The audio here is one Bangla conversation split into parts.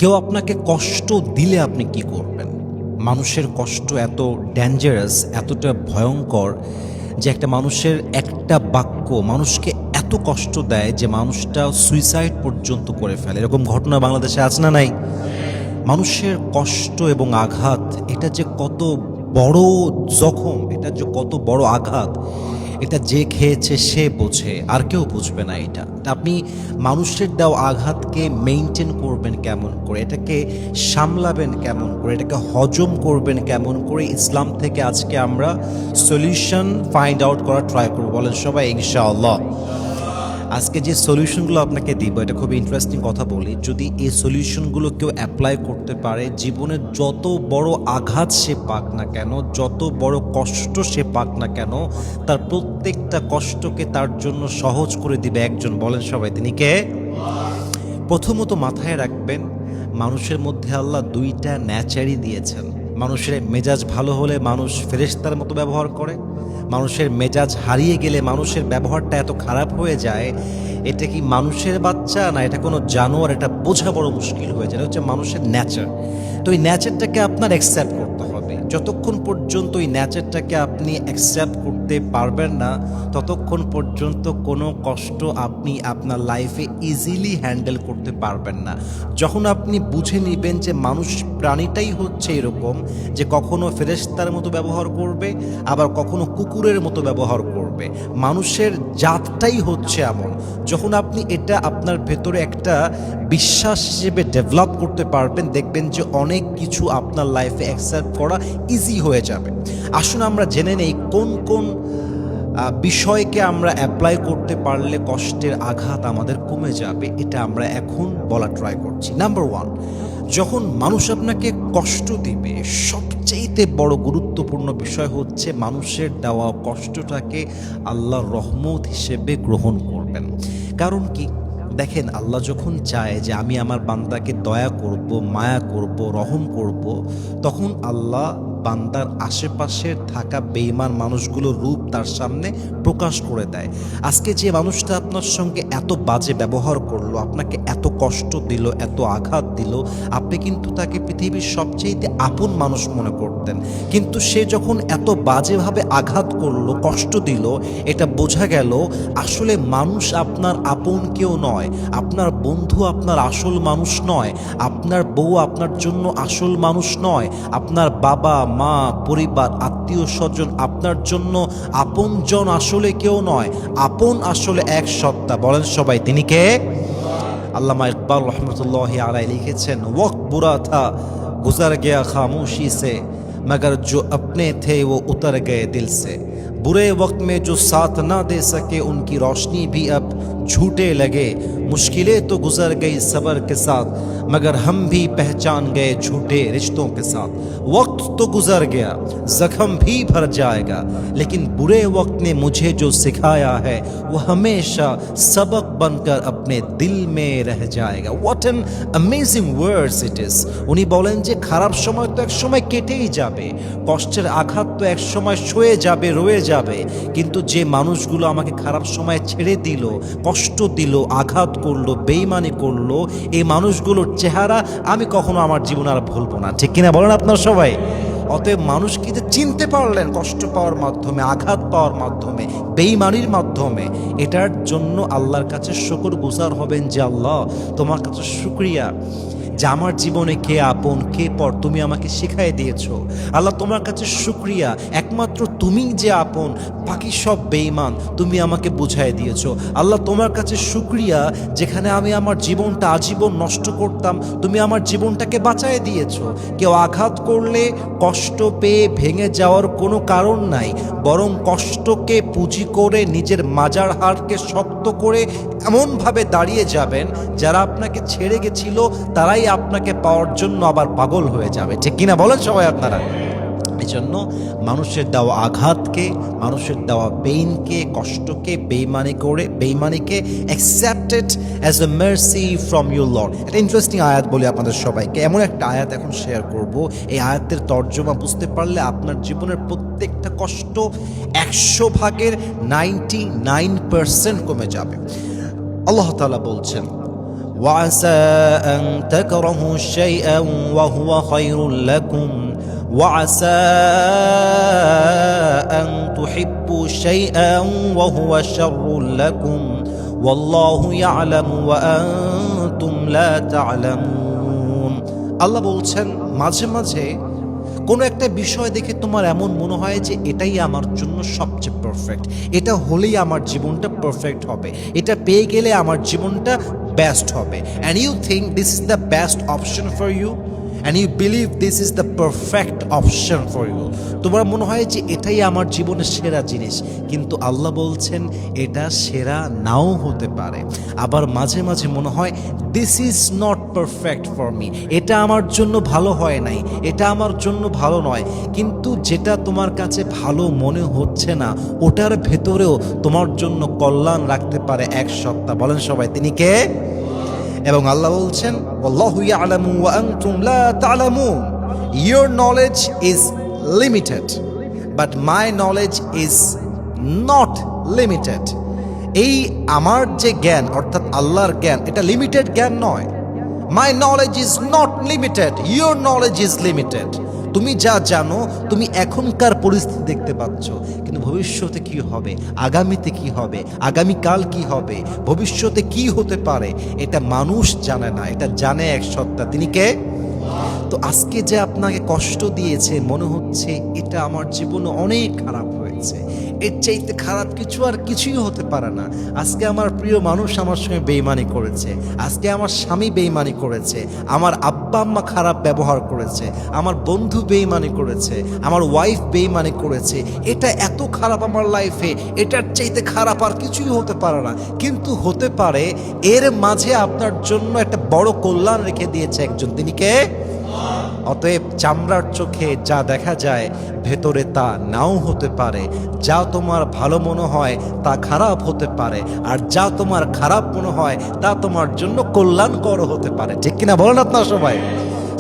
কেউ আপনাকে কষ্ট দিলে আপনি কি করবেন? মানুষের কষ্ট এত ডেঞ্জারাস, এতটা ভয়ঙ্কর যে একটা মানুষের একটা বাক্য মানুষকে এত কষ্ট দেয় যে মানুষটা সুইসাইড পর্যন্ত করে ফেলে। এরকম ঘটনা বাংলাদেশে আছে না নাই? মানুষের কষ্ট এবং আঘাত এটা যে কত বড় জখম, এটা যে কত বড় আঘাত, এটা যে খেয়েছে সে বোঝে, আর কেউ বুঝবে না এটা। তা আপনি মানুষের দেওয়া আঘাতকে মেইনটেইন করবেন কেমন করে, এটাকে সামলাবেন কেমন করে, এটাকে হজম করবেন কেমন করে, ইসলাম থেকে আজকে আমরা সলিউশন ফাইন্ড আউট করার ট্রাই করব। বলেন সবাই ইনশাআল্লাহ। আজকে যে সলিউশনগুলো আপনাকে দিব এটা খুব ইন্টারেস্টিং কথা বলি। যদি এই সলিউশনগুলো কেউ অ্যাপ্লাই করতে পারে, জীবনের যত বড় আঘাত সে পাক না কেন, যত বড় কষ্ট সে পাক না কেন, তার প্রত্যেকটা কষ্টকে তার জন্য সহজ করে দিবে একজন। বলেন সবাই, তিনি কে? প্রথমত মাথায় রাখবেন, মানুষের মধ্যে আল্লাহ দুইটা ন্যাচারই দিয়েছেন। মানুষের মেজাজ ভালো হলে মানুষ ফেরেশতার মতো ব্যবহার করে, মানুষের মেজাজ হারিয়ে গেলে মানুষের ব্যবহারটা এত খারাপ হয়ে যায়। এটা কি মানুষের বাচ্চা না এটা কোনো জানোয়ার, এটা বোঝা বড় মুশকিল হয়ে যায়। এটা হচ্ছে মানুষের নেচার। তো এই নেচারটাকে আপনার অ্যাকসেপ্ট করতে হবে। যতক্ষণ পর্যন্ত এই নেচারটাকে আপনি অ্যাকসেপ্ট করতে পারবেন না, ততক্ষণ পর্যন্ত কোনো কষ্ট আপনি আপনার লাইফে ইজিলি হ্যান্ডেল করতে পারবেন না। যখন আপনি বুঝে নেবেন যে মানুষ প্রাণীটাই হচ্ছে এরকম, যে কখনো ফেরেশতার মতো ব্যবহার করবে, আবার কখনো কুকুরের মতো ব্যবহার করবে, মানুষের জাতটাই হচ্ছে এমন, যখন আপনি এটা আপনার ভেতরে একটা বিশ্বাস হিসেবে ডেভেলপ করতে পারবেন, দেখবেন যে অনেক কিছু আপনার লাইফে অ্যাকসেপ্ট করা ইজি হয়ে যাবে। আসুন আমরা জেনে নেই কোন কোন বিষয়কে আমরা অ্যাপ্লাই করতে পারলে কষ্টের আঘাত আমাদের কমে যাবে। এটা আমরা এখন বলা ট্রাই করছি। নাম্বার 1, যখন মানুষ আপনাকে কষ্ট দিবে, সবচেয়ে বড় গুরুত্বপূর্ণ বিষয় হচ্ছে মানুষের দেওয়া কষ্টটাকে আল্লাহর রহমত হিসেবে গ্রহণ করবেন। কারণ কি, দেখেন, আল্লাহ যখন চায় যে আমি আমার বান্দাকে দয়া করব, মায়া করব, রহম করব, তখন আল্লাহ বান্দার আশেপাশের থাকা বেঈমান মানুষগুলোর রূপ তার সামনে প্রকাশ করে দেয়। আজকে যে মানুষটা আপনার সঙ্গে এত বাজে ব্যবহার করলো, আপনাকে এত কষ্ট দিল, এত আঘাত দিল, আপনি কিন্তু তাকে পৃথিবীর সবচেয়ে আপন মানুষ মনে করতেন। কিন্তু সে যখন এত বাজেভাবে আঘাত করলো, কষ্ট দিল, এটা বোঝা গেল আসলে মানুষ আপনার আপন কেউ নয়, আপনার বন্ধু আপনার আসল মানুষ নয়, আপনার বউ আপনার জন্য আসল মানুষ নয়, আপনার বাবা মা পরিবার আত্মীয় স্বজন আপনার জন্য আপনজন আসলে কেউ নয়। আপন আসলে এক সত্তা। বলেন সবাই, তিনি কে? আল্লামা ইকবাল রহমতুল্লাহ আলাইহি লিখেছেন, ওয়াক্ত বুরা থা গুজর গয়া খামোশি সে, मगर जो अपने थे वो उतर गए दिल से, बुरे वक्त में जो साथ ना दे सके उनकी रोशनी भी अब झूठे लगे, मुश्किलें तो गुजर गई सब्र के साथ, मगर हम भी पहचान गए झूठे रिश्तों के साथ। वक्त तो गुजर गया, जख्म भी भर जाएगा, लेकिन बुरे वक्त ने मुझे जो सिखाया है वो हमेशा सबक बनकर अपने दिल में रह जाएगा। What an amazing words it is. उन्हीं बोलें जे খারাপ সময় তো এক সময় কেটেই যাবে, কষ্টের আঘাত তো এক সময় সয়ে যাবে, রয়ে যাবে, কিন্তু যে মানুষগুলো আমাকে খারাপ সময় ছেড়ে দিল, কষ্ট দিল, আঘাত করলো, বেঈমানি করলো, এই মানুষগুলোর চেহারা আমি কখনো আমার জীবনে আর ভুলবো না। ঠিক কিনা বলেন আপনারা সবাই? অতএব মানুষকে যে চিনতে পারলেন কষ্ট পাওয়ার মাধ্যমে, আঘাত পাওয়ার মাধ্যমে, বেঈমানির মাধ্যমে, এটার জন্য আল্লাহর কাছে শুকরগুজার হবেন যে আল্লাহ তোমার কাছে শুকরিয়া যে আমার জীবনে কে আপন কে পর তুমি আমাকে শিখাই দিয়েছো। আল্লাহ তোমার কাছে শুকরিয়া, একমাত্র তুমি যে আপন, বাকি সব বেঈমান, তুমি আমাকে বুঝাই দিয়েছো। আল্লাহ তোমার কাছে শুকরিয়া, যেখানে আমি আমার জীবনটা আজীবন নষ্ট করতাম, তুমি আমার জীবনটাকে বাঁচায় দিয়েছো। কেউ আঘাত করলে কষ্ট পেয়ে ভেঙে যাওয়ার কোনো কারণ নাই, বরং কষ্টকে পুঁজি করে নিজের মাজার হাড়কে শক্ত করে এমনভাবে দাঁড়িয়ে যাবেন, যারা আপনাকে ছেড়ে গেছিল তারাই আপনাকে পাওয়ার জন্য আবার পাগল হয়ে যাবে। ঠিক কিনা বলেন সবাই আপনারা? এই জন্য মানুষের দেওয়া আঘাতকে, মানুষের দেওয়া পেইনকে, কষ্টকে, বেইমানিকে accepted as a mercy from your lord. একটা ইন্টারেস্টিং আয়াত বলি আপনাদের সবাইকে, এমন একটা আয়াত এখন শেয়ার করব, এই আয়াতের তর্জমা বুঝতে পারলে আপনার জীবনের প্রত্যেকটা কষ্ট 100 ভাগের 99% কমে যাবে। আল্লাহ তাআলা বলছেন, وعسى أن تكرهوا شيئا وهو خير لكم وعسى أن تحبوا شيئا وهو شر لكم والله يعلم وأنتم لا تعلمون আল্লাহ বলছেন মাঝে মাঝে কোনো একটা বিষয় দেখে তোমার এমন মনে হয় যে এটাই আমার জন্য সবচেয়ে পারফেক্ট, এটা হলেই আমার জীবনটা পারফেক্ট হবে, এটা পেয়ে গেলে আমার জীবনটা বেস্ট হবে, and you think this is the best option for you and you believe this is the perfect option for you. তোমার মনে হয় যে এটাই আমার জীবনের সেরা জিনিস, কিন্তু আল্লাহ বলছেন এটা সেরা নাও হতে পারে। আবার মাঝে মাঝে মনে হয় this is not perfect for me, এটা আমার জন্য ভালো হয় নাই, এটা আমার জন্য ভালো নয়। কিন্তু যেটা তোমার কাছে ভালো মনে হচ্ছে না ওটার ভেতরেও তোমার জন্য কল্যাণ রাখতে পারে এক সত্তা। বলেন সবাই তিনি কে? এবং আল্লাহ বলছেন আল্লাহু ইয়ালামু ওয়া আনতুম লা তা'লামুন, your knowledge is limited but my knowledge is not limited। এই আমার যে জ্ঞান অর্থাৎ আল্লাহর জ্ঞান এটা লিমিটেড জ্ঞান নয়। my knowledge is not limited, your knowledge is limited। তুমি যা জানো, তুমি এখনকার পরিস্থিতি দেখতে পাচ্ছ, কিন্তু ভবিষ্যতে কি হবে, আগামীতে কি হবে, আগামীকাল কি হবে, ভবিষ্যতে কি হতে পারে এটা মানুষ জানে না, এটা জানে এক সত্তা, তিনি কে? তো আজকে যে আপনাকে কষ্ট দিয়েছে মনে হচ্ছে এটা আমার জীবনে অনেক খারাপ হয়েছে, এর চাইতে খারাপ কিছু আর কিছুই হতে পারে না। আজকে আমার প্রিয় মানুষ আমার সঙ্গে বেইমানি করেছে, আজকে আমার স্বামী বেইমানি করেছে, আমার আব্বা আম্মা খারাপ ব্যবহার করেছে, আমার বন্ধু বেইমানি করেছে, আমার ওয়াইফ বেইমানি করেছে, এটা এত খারাপ আমার লাইফে, এটার চাইতে খারাপ আর কিছুই হতে পারে না। কিন্তু হতে পারে এর মাঝে আপনার জন্য একটা বড় কল্যাণ রেখে দিয়েছে একজন, তিনি কে? অতএব চামড়ার চোখে যা দেখা যায় ভেতরে তা নাও হতে পারে। যা তোমার ভালো মনে হয় তা খারাপ হতে পারে, আর যা তোমার খারাপ মনে হয় তা তোমার জন্য কল্যাণকর হতে পারে। ঠিক কিনা বলেন আপনারা সবাই?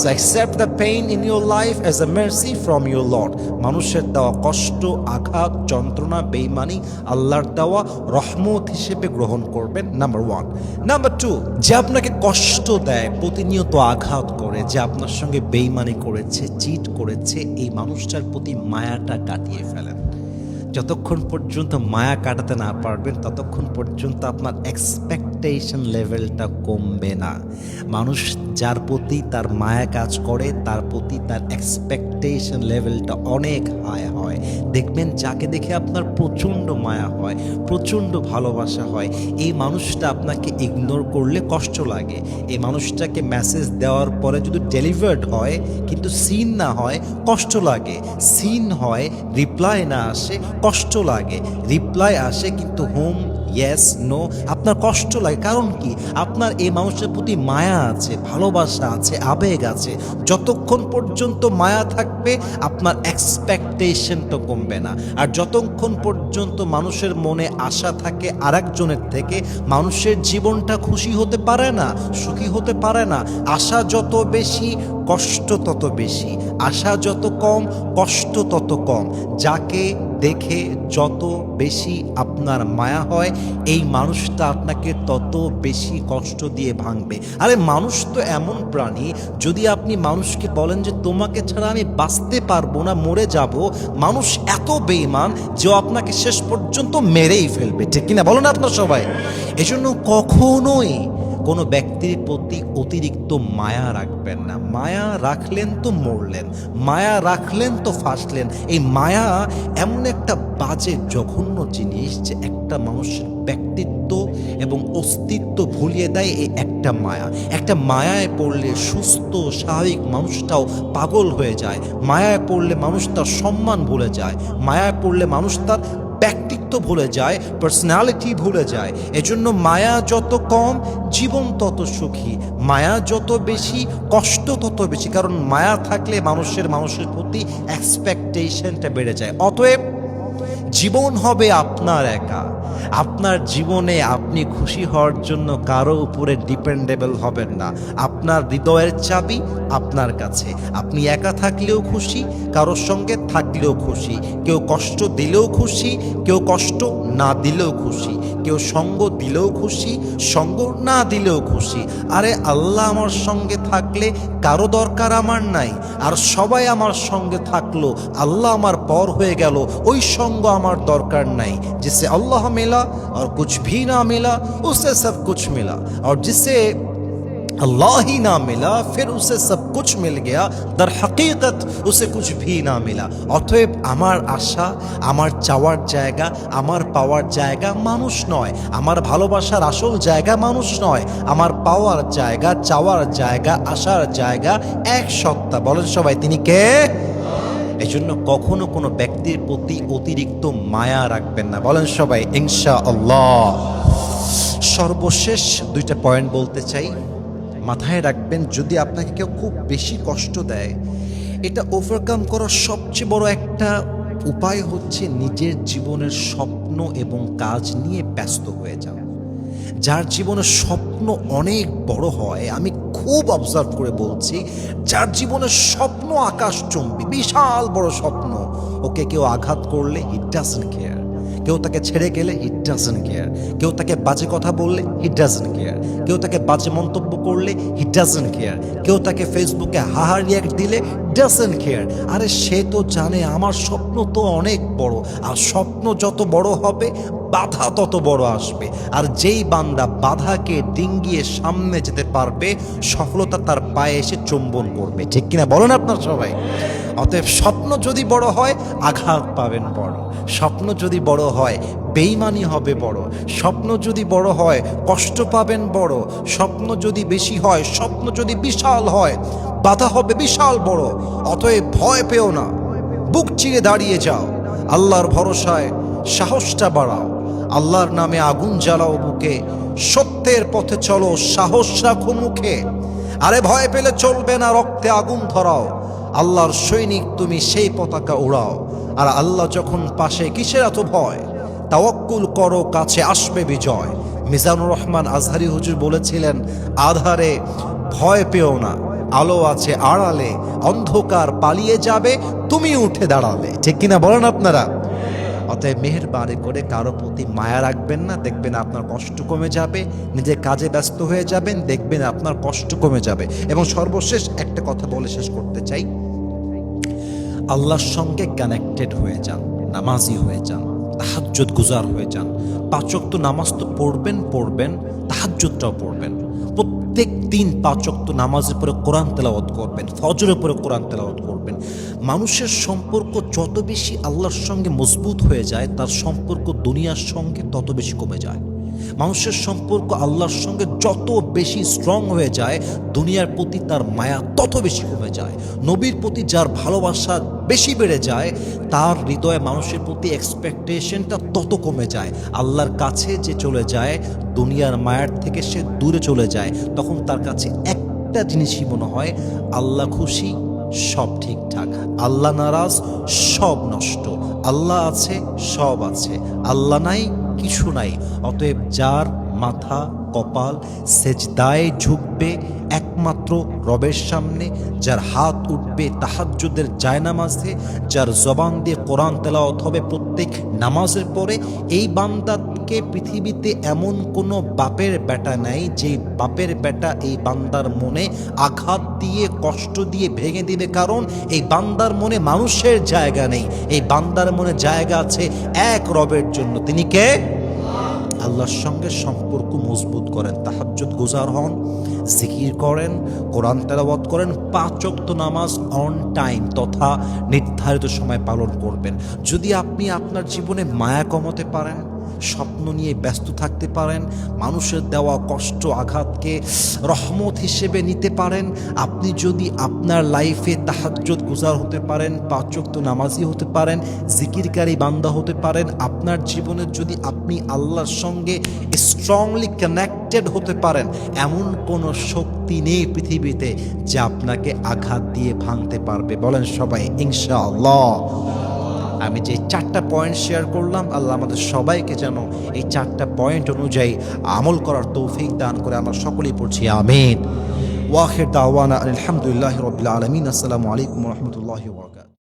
So accept the pain in your life as a mercy from your Lord। মানুষের দেওয়া কষ্ট, আঘাত, যন্ত্রণা, বেইমানি আল্লাহর দেওয়া রহমত হিসেবে গ্রহণ করবেন, নাম্বার 1। নাম্বার 2, যে আপনাকে কষ্ট দেয়, প্রতিনিয়ত আঘাত করে, যে আপনার সঙ্গে বেইমানি করেছে, চিট করেছে, এই মানুষটার প্রতি মায়াটা কাটিয়ে ফেলেন। যতক্ষণ পর্যন্ত মায়া কাটাতে না পারবেন ততক্ষণ পর্যন্ত আপনার এক্সপেকটেশন লেভেলটা কমবে না। মানুষ যার প্রতি তার মায়া কাজ করে তার প্রতি তার এক্সপেকটেশন লেভেলটা অনেক হাই হয়। দেখবেন যাকে দেখে আপনার প্রচণ্ড মায়া হয়, প্রচণ্ড ভালোবাসা হয়, এই মানুষটা আপনাকে ইগনোর করলে কষ্ট লাগে। এই মানুষটাকে মেসেজ দেওয়ার পরে যদি ডেলিভার্ড হয় কিন্তু সিন না হয় কষ্ট লাগে। সিন হয়, রিপ্লাই না আসে কষ্ট লাগে, রিপ্লাই আসে কিন্তু হোম ইয়েস নো আপনার কষ্ট লাগে। কারণ কি? আপনার এই মানুষের প্রতি মায়া আছে, ভালোবাসা আছে, আবেগ আছে। যতক্ষণ পর্যন্ত মায়া থাকবে আপনার এক্সপেকটেশনটা কমবে না। আর যতক্ষণ পর্যন্ত মানুষের মনে আশা থাকে আরেকজনের থেকে, মানুষের জীবনটা খুশি হতে পারে না, সুখী হতে পারে না। আশা যত বেশি কষ্ট তত বেশি, আশা যত কম কষ্ট তত কম। যাকে দেখে যত বেশি আপনার মায়া হয় এই মানুষটা আপনাকে তত বেশি কষ্ট দিয়ে ভাঙবে। আরে মানুষ তো এমন প্রাণী, যদি আপনি মানুষকে বলেন যে তোমাকে ছাড়া আমি বাঁচতে পারবো না, মরে যাব, মানুষ এত বেঈমান যে আপনাকে শেষ পর্যন্ত মেরেই ফেলবে। ঠিক কিনা বলো না আপনার সবাই? এজন্য কখনোই কোনো ব্যক্তির প্রতি অতিরিক্ত মায়া রাখবেন না। মায়া রাখলেন তো মরলেন, মায়া রাখলেন তো ফাঁসলেন। এই মায়া এমন একটা বাজে জঘন্য জিনিস যে একটা মানুষের ব্যক্তিত্ব এবং অস্তিত্ব ভুলিয়ে দেয় এই একটা মায়া। একটা মায়ায় পড়লে সুস্থ স্বাভাবিক মানুষটাও পাগল হয়ে যায়। মায়ায় পড়লে মানুষ তার সম্মান ভুলে যায়, মায়ায় পড়লে মানুষ তার ব্যক্তিত্ব ভুলে যায়, পার্সোনালিটি ভুলে যায়। এজন্য মায়া যত কম জীবন তত সুখী, মায়া যত বেশি কষ্ট তত বেশি। কারণ মায়া থাকলে মানুষের প্রতি এক্সপেকটেশনটা বেড়ে যায়। অতএব জীবন হবে আপনার একা। আপনার জীবনে আপনি খুশি হওয়ার জন্য কারো উপরে ডিপেন্ডেবল হবেন না। আপনার হৃদয়ের চাবি আপনার কাছে। আপনি একা থাকলেও খুশি, কারোর সঙ্গে থাকলেও খুশি। কেউ কষ্ট দিলেও খুশি, কেউ কষ্ট না দিলেও খুশি। কেউ সঙ্গ দিলেও খুশি, সঙ্গ না দিলেও খুশি। আরে আল্লাহ আমার সঙ্গে থাকলে কারো দরকার আমার নাই, আর সবাই আমার সঙ্গে থাকলো, আল্লাহ আমার পর হয়ে গেল, ওই সঙ্গ আমার দরকার নাই। जिससे अल्लाह मिला और कुछ भी ना मिला उसे सब कुछ मिला, और जिससे अल्लाह ही ना मिला फिर उसे सब कुछ मिल गया, दर हकीकत उसे कुछ भी ना मिला। অতএব আমার আশা, আমার চাওয়ার জায়গা, আমার পাওয়ার জায়গা মানুষ নয়। আমার ভালোবাসার আসল জায়গা মানুষ নয়। আমার পাওয়ার জায়গা, চাওয়ার জায়গা, আশার জায়গা এক সত্তা। বলেন সবাই, তিনি কে? এজন্য কখনো কোনো ব্যক্তির প্রতি অতিরিক্ত মায়া রাখবেন না। বলেন সবাই ইনশাআল্লাহ। সর্বশেষ দুইটা পয়েন্ট বলতে চাই। মাথায় রাখবেন, যদি আপনাকে কেউ খুব বেশি কষ্ট দেয়, এটা ওভারকাম করার সবচেয়ে বড় একটা উপায় হচ্ছে নিজের জীবনের স্বপ্ন এবং কাজ নিয়ে ব্যস্ত হয়ে যাওয়া। যার জীবনের স্বপ্ন অনেক বড় হয়, আমি খুব অবজার্ভ করে বলছি, যার জীবনের স্বপ্ন আকাশচুম্বী, বিশাল বড় স্বপ্ন, ওকে কেউ আঘাত করলে হি ডাজন্ট কেয়ার। কেউ তাকে ছেড়ে গেলে হি ডাজন্ট কেয়ার। কেউ তাকে বাজে কথা বললে হি ডাজন্ট কেয়ার। কেউ তাকে বাজে মন্তব্য করলে হি ডাজন্ট কেয়ার। কেউ তাকে ফেসবুকে হাহা রিয়াক্ট দিলে ডাজন্ট কেয়ার। আরে সে তো জানে আমার স্বপ্ন তো অনেক বড়, আর স্বপ্ন যত বড় হবে বাধা তত বড় আসবে। আর যেই বান্দা বাধাকে ডিঙ্গিয়ে সামনে যেতে পারবে, সফলতা তার পায়ে এসে চুম্বন করবে। ঠিক কিনা বলেন আপনার সবাই? অতএব স্বপ্ন যদি বড় হয় আঘাত পাবেন বড়, স্বপ্ন যদি বড় হয় বেঈমানি হবে বড়, স্বপ্ন যদি বড় হয় কষ্ট পাবেন বড়, স্বপ্ন যদি বেশি হয়, স্বপ্ন যদি বিশাল হয় বাধা হবে বিশাল বড়। অতএব ভয় পেও না, বুক চিরে দাঁড়িয়ে যাও, আল্লাহর ভরসায় সাহসটা বাড়াও, আল্লাহর নামে আগুন জ্বালাও বুকে, সত্যের পথে চলো, সাহস রাখো মুখে। আরে ভয় পেলে চলবে না, রক্তে আগুন ধরাও, আল্লাহর সৈনিক তুমি সেই পতাকা উড়াও। আর আল্লাহ যখন পাশে কিসের এত ভয়, তাওয়াক্কুল করো কাছে আসবে বিজয়। মিজানুর রহমান আজহারি হুজুর বলেছিলেন, আধারে ভয় পেও না, আলো আছে আড়ালে, অন্ধকার পালিয়ে যাবে তুমি উঠে দাঁড়ালে। ঠিক কিনা বলেন আপনারা? অতএব মেহেরবানি করে কারো প্রতি মায়া রাখবেন না, দেখবেন আপনার কষ্ট কমে যাবে। নিজের কাজে ব্যস্ত হয়ে যাবেন, দেখবেন আপনার কষ্ট কমে যাবে। এবং সর্বশেষ একটা কথা বলে শেষ করতে চাই, আল্লাহর সঙ্গে কানেক্টেড হয়ে যান, নামাজি হয়ে যান, তাহাজ্জুদ গুজার হয়ে যান। 5 ওয়াক্ত নামাজ তো পড়বেন, তাহাজ্জুদটাও পড়বেন। প্রত্যেক দিন 5 ওয়াক্ত নামাজের পরে কোরআন তেলাওয়াত করবেন, ফজরের পরে কোরআন তেলাওয়াত করবেন। মানুষের সম্পর্ক যত বেশি আল্লাহর সঙ্গে মজবুত হয়ে যায়, তার সম্পর্ক দুনিয়ার সঙ্গে তত বেশি কমে যায়। মানুষের সম্পর্ক আল্লাহর সঙ্গে যত বেশি স্ট্রং হয়ে যায়, দুনিয়ার প্রতি তার মায়া তত বেশি কমে যায়। নবীর প্রতি যার ভালোবাসা বেশি বেড়ে যায়, তার হৃদয়ে মানুষের প্রতি এক্সপেকটেশনটা তত কমে যায়। আল্লাহর কাছে যে চলে যায়, দুনিয়ার মায়ার থেকে সে দূরে চলে যায়, তখন তার কাছে একটা জিনিসই মনে হয়, আল্লাহ খুশি সব ঠিকঠাক, আল্লাহ নারাজ সব নষ্ট, আল্লাহ আছে সব আছে, আল্লাহ নাই কিছু নাই। অতএব যার মাথা কপাল সেজদায় ঝুঁকবে একমাত্র রবের সামনে, যার হাত উঠবে তাহাজ্জুদের জায়নামাজে, যার জবান দিয়ে কোরআন তেলাওয়াত হবে প্রত্যেক নামাজের পরে, এই বান্দাকে পৃথিবীতে এমন কোনো বাপের বেটা নাই যে বাপের বেটা এই বান্দার মনে আঘাত দিয়ে কষ্ট দিয়ে ভেঙে দিবে। কারণ এই বান্দার মনে মানুষের জায়গা নেই, এই বান্দার মনে জায়গা আছে এক রবের জন্য। তিনি কে? আল্লাহর সঙ্গে সম্পর্ক মজবুত করেন, তাহাজ্জুদ গুজার হন, জিকির করেন, কোরআন তেলাওয়াত করেন, 5 ওয়াক্ত নামাজ অন টাইম তথা নির্ধারিত সময় পালন করবেন। যদি আপনি আপনার জীবনে মায়া কমাতে পারেন, স্বপ্ন নিয়ে ব্যস্ত থাকতে পারেন, মানুষের দেওয়া কষ্ট আঘাতকে রহমত হিসেবে নিতে পারেন, আপনি যদি আপনার লাইফে তাহাজ্জুদ গুজার হতে পারেন, 5 ওয়াক্ত নামাজি হতে পারেন, জিকিরকারী বান্দা হতে পারেন, আপনার জীবনে যদি আপনি আল্লাহর সঙ্গে স্ট্রংলি কানেক্টেড হতে পারেন, এমন কোনো শক্তি নেই পৃথিবীতে যে আপনাকে আঘাত দিয়ে ভাঙতে পারবে। বলেন সবাই ইনশাআল্লাহ। আমি যে 4টা পয়েন্ট শেয়ার করলাম, আল্লাহ আমাদের সবাইকে যেন এই 4টা পয়েন্ট অনুযায়ী আমল করার তৌফিক দান করে। আমরা সকলেই পড়ছি আমিন। ওয়াখির দাওয়ানা আলহামদুলিল্লাহি রাব্বিল আলামিন। আসসালামু আলাইকুম ওয়া রাহমাতুল্লাহি ওয়া বারাকাতুহু।